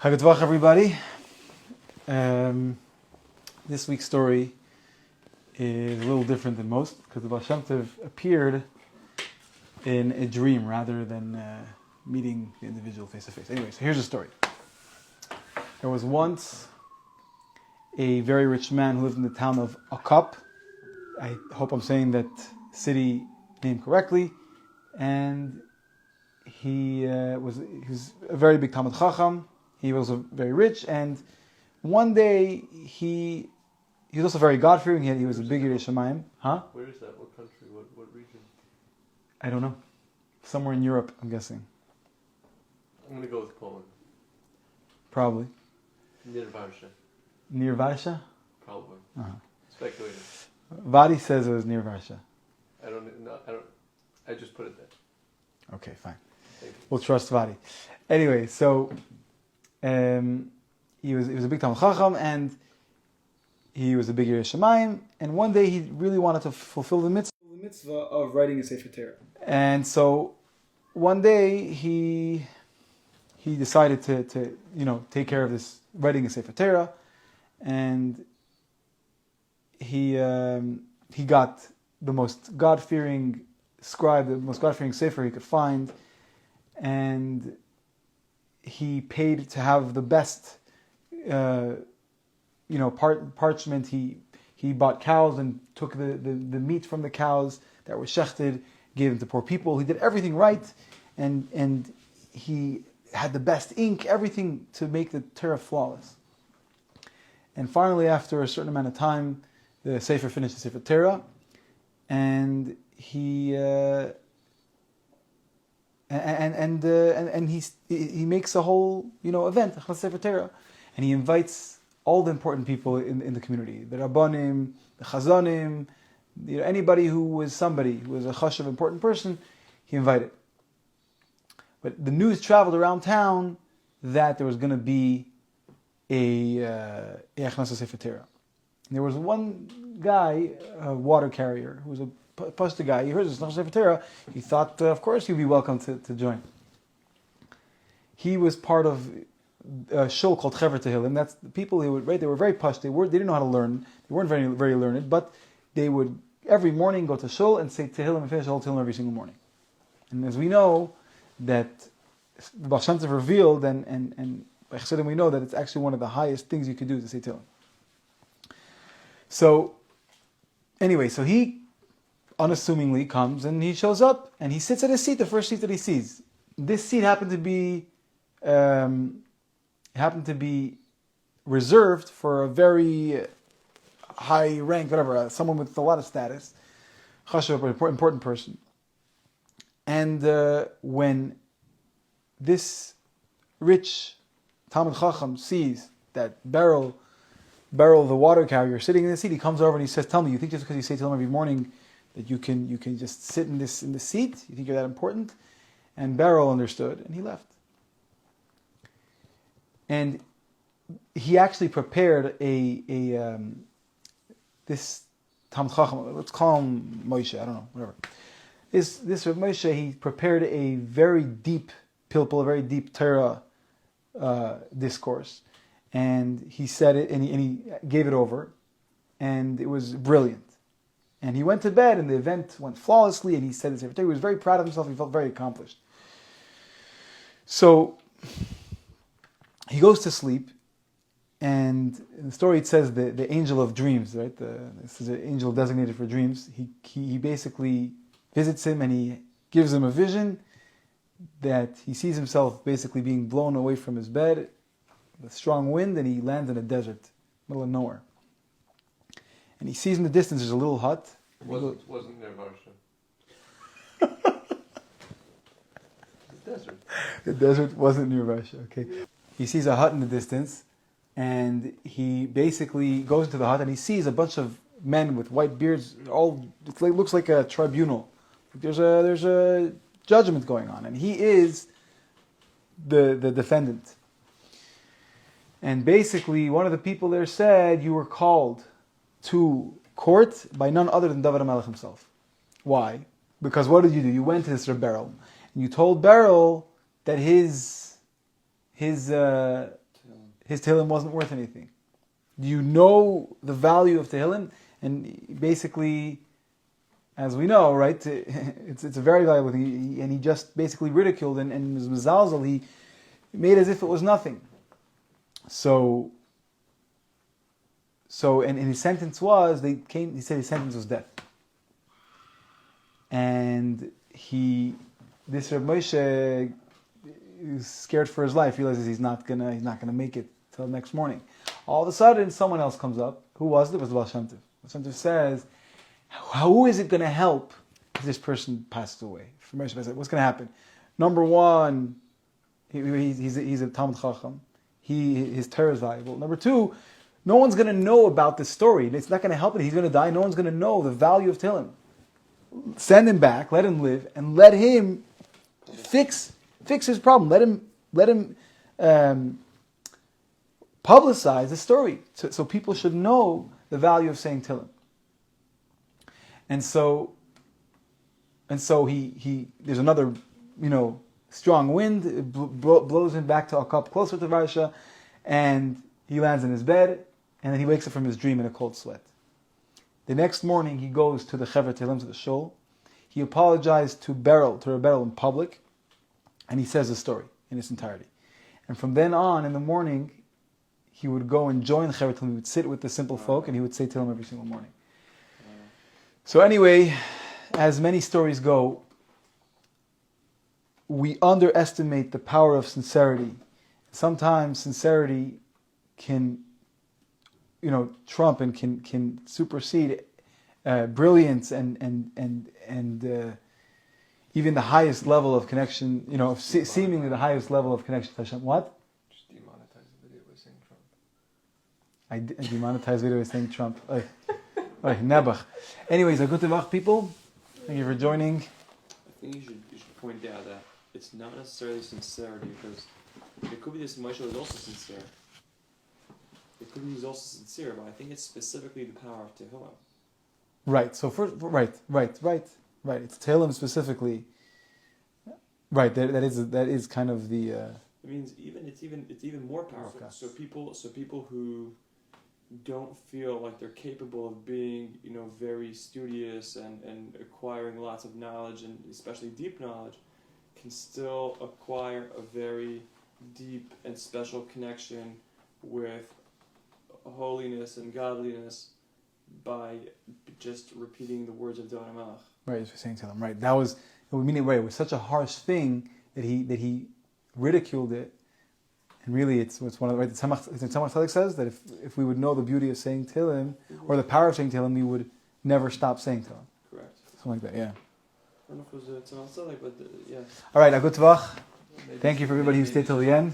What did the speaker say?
Hagadvach, everybody. This week's story is a little different than most because the Ba'al Shem Tov appeared in a dream rather than meeting the individual face to face. Anyway, so here's the story. There was once a very rich man who lived in the town of Akap. I hope I'm saying that city name correctly. And he was a very big Talmid Chacham. He was very rich, and one day he was also very God-fearing. He was a big Yirei Shamayim. Huh? Where is that? What country? What region? I don't know. Somewhere in Europe, I'm guessing. I'm going to go with Poland. Probably. Near Varsha. Near Varsha? Probably. Uh-huh. Speculating. Vadi says it was near Varsha. I just put it there. Okay, fine. Thank you. We'll trust Vadi. Anyway, so he was a big Talmid Chacham, and he was a big Yirei Shamayim, and one day he really wanted to fulfill the mitzvah of writing a Sefer Torah. And so one day he decided to take care of this writing a Sefer Torah, and he got the most God-fearing scribe, the most God-fearing sefer he could find, and he paid to have the best, parchment. He bought cows and took the meat from the cows that were shechted, gave them to poor people. He did everything right, and he had the best ink, everything to make the Torah flawless. And finally, after a certain amount of time, the sefer finished the Sefer Torah, and he makes a whole event, a Sefer Torah, and he invites all the important people in the community, the Rabbanim, the Chazanim, anybody who was a chashuv important person, he invited. But the news traveled around town that there was going to be a Sefer Torah. And there was one guy, a water carrier, who was a Pashta guy. He heard this Sefer Torah. He thought, of course, he'd be welcome to join. He was part of a show called Tehillim. That's the people they would write. They were very Pashta. They didn't know how to learn. They weren't very, very learned, but they would every morning go to shul and say Tehillim and finish the whole Tehillim every single morning. And as we know, that Ba'al Shem Tov revealed, and by Chassidim we know that it's actually one of the highest things you could do to say Tehillim. So, anyway, so he unassumingly comes and he shows up and he sits at his seat, the first seat that he sees. This seat happened to be reserved for a very high rank, whatever, someone with a lot of status, chashuv, important person. And when this rich Talmid Chacham sees that Beryl, the water carrier, sitting in the seat, he comes over and he says, "Tell me, you think just because you say to him every morning that you can just sit in the seat? You think you're that important?" And Beryl understood, and he left. And he actually prepared this Talmid Chacham, let's call him Moshe, I don't know, whatever. This Moshe, he prepared a very deep pilpul, a very deep Torah discourse. And he said it, and he gave it over, and it was brilliant. And he went to bed, and the event went flawlessly, and he said this every day. He was very proud of himself, he felt very accomplished. So, he goes to sleep, and in the story it says the angel of dreams, right? This is an angel designated for dreams. He basically visits him, and he gives him a vision that he sees himself basically being blown away from his bed, the strong wind, and he lands in a desert, middle of nowhere. And he sees in the distance there's a little hut. Wasn't near Varsha. The desert. The desert wasn't near Varsha, okay. He sees a hut in the distance, and he basically goes into the hut, and he sees a bunch of men with white beards. It looks like a tribunal. There's a judgment going on, and he is the defendant. And basically, one of the people there said, "You were called to court by none other than Dovid Hamelech himself." Why? Because what did you do? You went to this Beryl, and you told Beryl that his his Tehillim wasn't worth anything? Do you know the value of Tehillim? And basically, as we know, right, it's a very valuable thing. And he just basically ridiculed and was mezalzel. He made as if it was nothing. So and his sentence was, he said his sentence was death. And this Reb Moshe is scared for his life, realizes he's not gonna make it till the next morning. All of a sudden, someone else comes up. Who was it? It was the Ba'al Shem Tov. Ba'al Shem Tov says, how is it going to help if this person passed away? For Moshe, what's going to happen? Number one, he's a Talmud Chacham. His Torah is valuable. Number two, no one's going to know about this story. It's not going to help it. He's going to die. No one's going to know the value of Tehillim. Send him back. Let him live, and let him fix his problem. Let him publicize the story, so people should know the value of saying Tehillim. And so he there's another, strong wind. It blows him back to a cup closer to Varsha, and he lands in his bed, and then he wakes up from his dream in a cold sweat. The next morning, he goes to the Chevra Tehillim, to the shul. He apologized to Rebel in public, and he says the story in its entirety. And from then on, in the morning, he would go and join Chevra Tehillim. He would sit with the simple folk, and he would say Tehillim every single morning. So anyway, as many stories go, we underestimate the power of sincerity. Sometimes sincerity can, trump and can supersede brilliance and even the highest level of connection. Seemingly the highest level of connection to Hashem. What? Just demonetize the video by saying Trump. I demonetized video by saying Trump. Nebuch. Anyways, a good Tevach, people. Thank you for joining. I think you should point out that it's not necessarily sincerity, because it could be this Moshe was also sincere. It could be he's also sincere, but I think it's specifically the power of Tehillim. Right. So first, right. It's Tehillim specifically. Right. That is kind of the. It means it's even more powerful. So people who don't feel like they're capable of being, very studious and acquiring lots of knowledge, and especially deep knowledge, can still acquire a very deep and special connection with holiness and godliness by just repeating the words of Dovid Hamelech. Right, you're saying to them, right. That was, meaning, right, it was such a harsh thing that he ridiculed it. And really, it's one of the, right, the Tzemach Tzedek says that if we would know the beauty of saying Tehillim, or the power of saying Tehillim, we would never stop saying Tehillim. Correct. Something like that, yeah. I don't know if it was Tzemach Tzedek, but yeah. All right, a good Tevach. Thank you for everybody who stayed till the end.